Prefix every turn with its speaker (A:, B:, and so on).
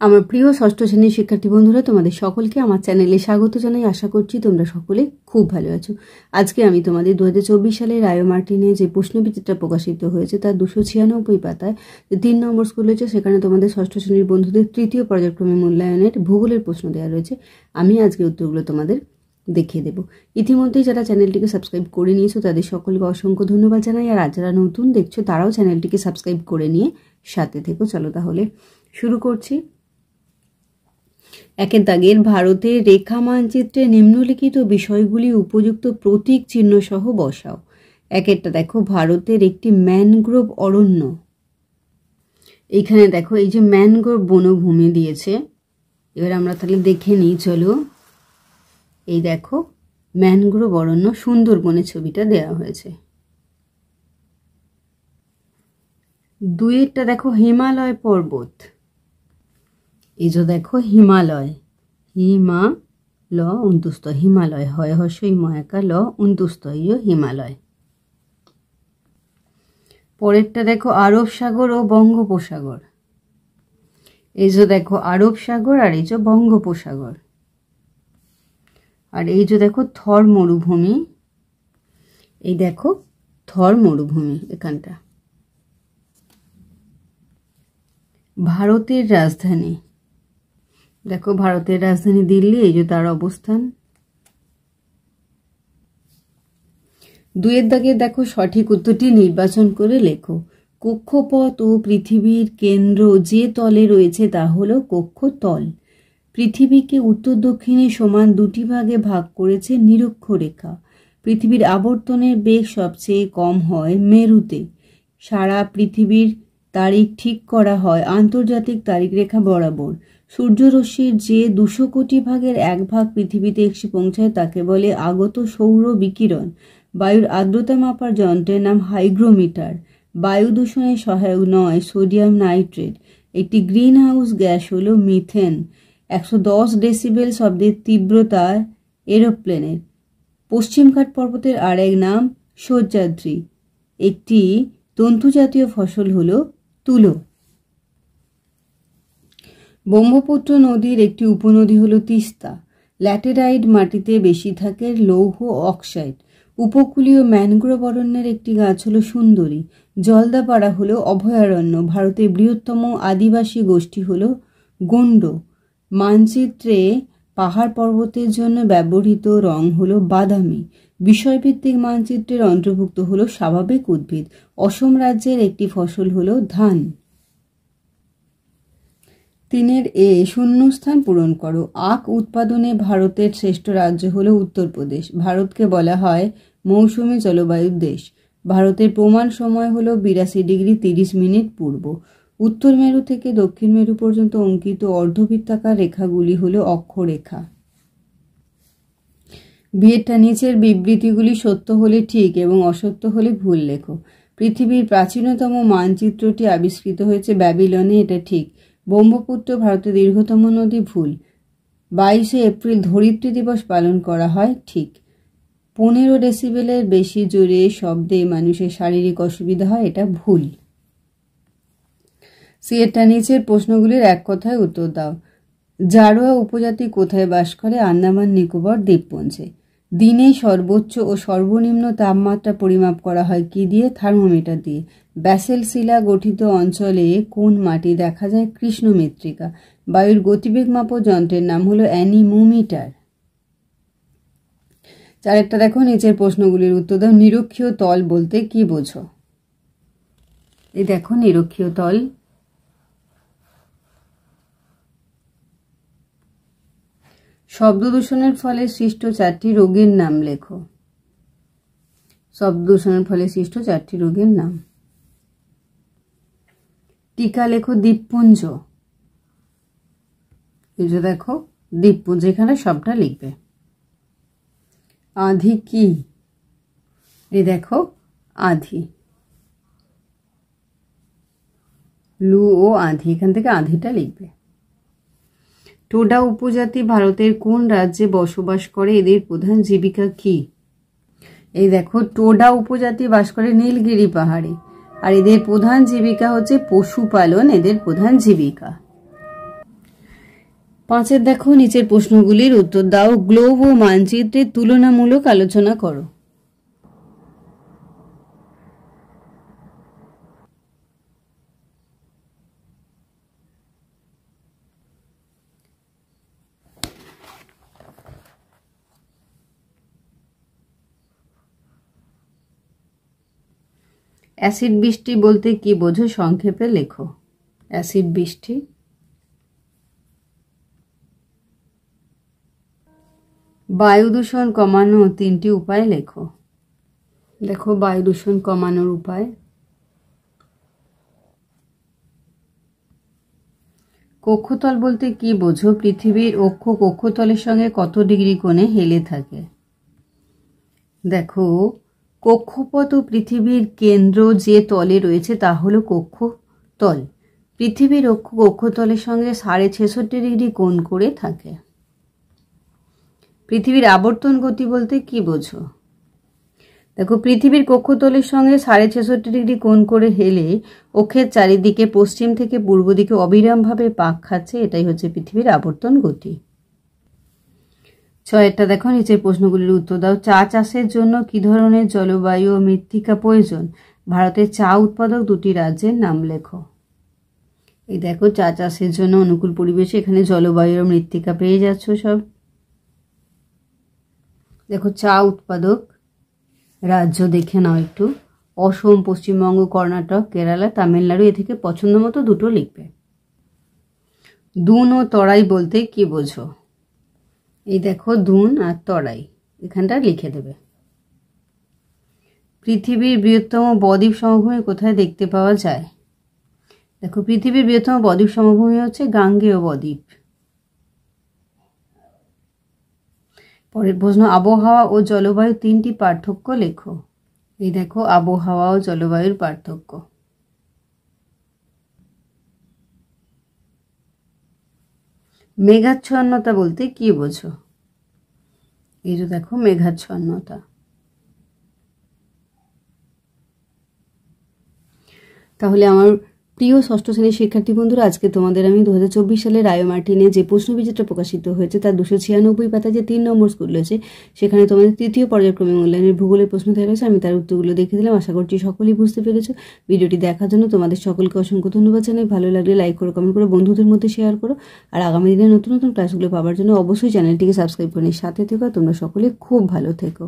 A: আমার প্রিয় ষষ্ঠ শ্রেণীর শিক্ষার্থী বন্ধুরা, তোমাদের সকলকে আমার চ্যানেলে স্বাগত জানাই। আশা করছি তোমরা সকলে খুব ভালো আছো। আজকে আমি তোমাদের 2024 সালের রায় মার্টিনে যে প্রশ্নবিচিত্রা প্রকাশিত হয়েছে তার 296 পাতায় যে 3 নম্বর স্কুল রয়েছে, সেখানে তোমাদের ষষ্ঠ শ্রেণীর বন্ধুদের তৃতীয় পর্যায়ক্রমে মূল্যায়নের ভূগোলের প্রশ্ন দেওয়া রয়েছে। আমি আজকে উত্তরগুলো তোমাদের দেখিয়ে দেব। ইতিমধ্যেই যারা চ্যানেলটিকে সাবস্ক্রাইব করে নিয়েছো তাদের সকলকে অসংখ্য ধন্যবাদ জানাই। আর যারা নতুন দেখছো তারাও চ্যানেলটিকে সাবস্ক্রাইব করে নিয়ে সাথে থেকো। চলো তাহলে শুরু করছি। একের দাগের ভারতের রেখা মানচিত্রে নিম্নলিখিত বিষয়গুলি উপযুক্ত প্রতীক চিহ্ন সহ বসাও। একেরটা দেখো, ভারতের একটি ম্যানগ্রোভ অরণ্য। এইখানে দেখো এই যে ম্যানগ্রোভ বনভূমি দিয়েছে, এবার আমরা তাহলে দেখে নিই। চলো, এই দেখো ম্যানগ্রোভ অরণ্য, সুন্দরবনের ছবিটা দেওয়া হয়েছে। দুইয়েরটা দেখো হিমালয় পর্বত। এই যে দেখো হিমালয়, হিমাল অন্তুস্ত হিমালয়, হয় হর্ষই ময়াকা ল অন্তুস্ত হিমালয়। পরেরটা দেখো আরব সাগর ও বঙ্গোপসাগর। এই যে দেখো আরব সাগর আর এই যে বঙ্গোপসাগর। আর এই যে দেখো থর মরুভূমি, এই দেখো থর মরুভূমি এখানটা। ভারতের রাজধানী, দেখো ভারতের রাজধানী দিল্লি, এই যে তার অবস্থান। দুইয়ের দাগে দেখো সঠিক উত্তরটি নির্বাচন করে লেখো। কক্ষপথ ও পৃথিবীর কেন্দ্র যে তলে রয়েছে তা হলো কক্ষতল। পৃথিবীকে উত্তর দক্ষিণে সমান দুটি ভাগে ভাগ করেছে নিরক্ষরেখা। পৃথিবীর আবর্তনের বেগ সবচেয়ে কম হয় মেরুতে। সারা পৃথিবীর তারিখ ঠিক করা হয় আন্তর্জাতিক তারিখ রেখা বরাবর। সূর্যরশ্মির যে 200 কোটি ভাগের 1 ভাগ পৃথিবীতে এসে পৌঁছায় তাকে বলে আগত সৌর বিকিরণ। বায়ুর আর্দ্রতা মাপার যন্ত্রের নাম হাইগ্রোমিটার। বায়ু দূষণে সহায়ক নয় সোডিয়াম নাইট্রেট। একটি গ্রিন হাউস গ্যাস হলো মিথেন। 110 ডেসিবেল শব্দের তীব্রতার এরোপ্লেনের। পশ্চিমঘাট পর্বতের আরেক নাম সহ্যাদ্রি। একটি তন্তুজাতীয় ফসল হলো তুলো। ব্রহ্মপুত্র নদীর একটি উপনদী হলো তিস্তা। ল্যাটেরাইট মাটিতে বেশি থাকে লৌহ অক্সাইড। উপকূলীয় ম্যানগ্রোভ অরণ্যের একটি গাছ হলো সুন্দরী। জলদাপাড়া হলো অভয়ারণ্য। ভারতের বৃহত্তম আদিবাসী গোষ্ঠী হলো গোন্ড। মানচিত্রে পাহাড় পর্বতের জন্য ব্যবহৃত রং হলো বাদামি। বিষয়ভিত্তিক মানচিত্রের অন্তর্ভুক্ত হলো স্বাভাবিক উদ্ভিদ। অসম রাজ্যের একটি ফসল হলো ধান। 3 এ শূন্যস্থান পূরণ করো। আখ উৎপাদনে ভারতের শ্রেষ্ঠ রাজ্য হলো উত্তরপ্রদেশ। ভারতকে বলা হয় মৌসুমী জলবায়ুর দেশ। ভারতের প্রমাণ সময় হলো 82 ডিগ্রি 30 মিনিট পূর্ব। উত্তর মেরু থেকে দক্ষিণ মেরু পর্যন্ত অঙ্কিত অর্ধবৃত্তাকার রেখাগুলি হলো অক্ষরেখা। বিয়েরটা নিচের বিবৃতিগুলি সত্য হলে ঠিক এবং অসত্য হলে ভুল লেখো। পৃথিবীর প্রাচীনতম মানচিত্রটি আবিষ্কৃত হয়েছে ব্যাবিলনে, এটা ঠিক। ব্রহ্মপুত্র ভারতের দীর্ঘতম নদী, ভুল। 22শে এপ্রিল ধরিত্রী দিবস পালন করা হয়, ঠিক। 15 ডেসিবেলের বেশি জোরে শব্দে মানুষের শারীরিক অসুবিধা হয়, এটা ভুল। সিয়েরটা নিচের প্রশ্নগুলির এক কথায় উত্তর দাও। জারোয়া উপজাতি কোথায় বাস করে? আন্দামান নিকোবর দ্বীপপুঞ্জে। দিনে সর্বোচ্চ ও সর্বনিম্ন তাপমাত্রা পরিমাপ করা হয় কি দিয়ে? থার্মোমিটার দিয়ে। ব্যাসেল শিলা গঠিত অঞ্চলে কোন মাটি দেখা যায়? কৃষ্ণ মৃত্তিকা। বায়ুর গতিবেগ মাপক যন্ত্রের নাম হলো অ্যানিমোমিটার। 4 দেখো নিচের প্রশ্নগুলির উত্তর দাও। নিরক্ষীয় তল বলতে কি বোঝো? এই দেখো নিরক্ষীয় তল। শব্দ দূষণের ফলে সৃষ্ট 4টি রোগের নাম লেখো। শব্দ দূষণের ফলে সৃষ্ট 4টি রোগের নাম। টিকা লেখো দ্বীপপুঞ্জ। এই যে দেখো দ্বীপপুঞ্জ, এখানে সবটা লিখবে। আঁধি কি? এই দেখো আঁধি। লু ও আঁধি, এখান থেকে আঁধিটা লিখবে। টোডা উপজাতি ভারতের কোন রাজ্যে বসবাস করে? এদের প্রধান জীবিকা কি? এই দেখো টোডা উপজাতি বাস করে নীলগিরি পাহাড়ে। আর এদের প্রধান জীবিকা হচ্ছে পশুপালন, এদের প্রধান জীবিকা। 5 দেখো নিচের প্রশ্নগুলির উত্তর দাও। গ্লোব ও মানচিত্রের তুলনামূলক আলোচনা করো। অ্যাসিড বৃষ্টি বলতে কি বোঝো, সংক্ষেপে লেখো। অ্যাসিড বৃষ্টি। বায়ু দূষণ কমানো 3টি উপায় লেখো। দেখো বায়ু দূষণ কমানোর উপায়। কক্ষতল বলতে কি বোঝো, পৃথিবীর অক্ষ কক্ষতলের সঙ্গে কত ডিগ্রি কোণে হেলে থাকে। দেখো কক্ষপথ ও পৃথিবীর কেন্দ্র যে তলে রয়েছে তা হলো কক্ষতল। পৃথিবীর অক্ষ কক্ষতলের সঙ্গে 66.5 ডিগ্রি কোণ করে থাকে। পৃথিবীর আবর্তন গতি বলতে কি বোঝো। দেখো পৃথিবীর কক্ষতলের সঙ্গে 66.5 ডিগ্রি কোণ করে হেলে অক্ষের চারিদিকে পশ্চিম থেকে পূর্ব দিকে অবিরামভাবে পাক খাচ্ছে, এটাই হচ্ছে পৃথিবীর আবর্তন গতি। 6 দেখো নিচের প্রশ্নগুলির উত্তর দাও। চা চাষের জন্য কি ধরনের জলবায়ু ও মৃত্তিকা প্রয়োজন। ভারতের চা উৎপাদক 2টি রাজ্যের নাম লেখো। এই দেখো চা চাষের জন্য অনুকূল পরিবেশে এখানে জলবায়ু ও মৃত্তিকা পেয়ে যাচ্ছ সব। দেখো চা উৎপাদক রাজ্য দেখে নাও একটু। অসম, পশ্চিমবঙ্গ, কর্ণাটক, কেরালা, তামিলনাড়ু, এ থেকে পছন্দ মতো 2টো লিখবে। দুন ও তরাই বলতে কি বোঝো। এই দেখো দুন আর তরাই, এখানটা লিখে দেবে। পৃথিবীর বৃহত্তম বদ্বীপ সমভূমি কোথায় দেখতে পাওয়া যায়। দেখো পৃথিবীর বৃহত্তম বদ্বীপ সমভূমি হচ্ছে গাঙ্গেয় বদ্বীপ। পরের প্রশ্ন, আবহাওয়া ও জলবায়ু 3টি পার্থক্য লেখো। এই দেখো আবহাওয়া ও জলবায়ুর পার্থক্য। মেঘাচ্ছন্নতা বলতে কি বোঝো। এই যে দেখো মেঘাচ্ছন্নতা। তাহলে আমার প্রিয় ষষ্ঠ শ্রেণীর শিক্ষার্থী বন্ধুরা, আজকে তোমাদের আমি 2024 সালে রায় মার্টিনে যে প্রশ্নবিচিত্র প্রকাশিত হয়েছে তার 296 পাতা যে 3 নম্বর স্কুল রয়েছে সেখানে তোমাদের 3য় পর্যায়ক্রমে মূল্যায়নের ভূগোলের প্রশ্ন দেওয়া রয়েছে। আমি তার উত্তরগুলো দেখে দিলাম। আশা করছি সকলেই বুঝতে পেরেছো। ভিডিওটি দেখার জন্য তোমাদের সকলকে অসংখ্য ধন্যবাদ জানাই। ভালো লাগলে লাইক করো, কমেন্ট করো, বন্ধুদের মধ্যে শেয়ার করো। আর আগামী দিনে নতুন নতুন ক্লাসগুলো পাওয়ার জন্য অবশ্যই চ্যানেলটিকে সাবস্ক্রাইব করে সাথে থেকো। তোমরা সকলে খুব ভালো থেকো।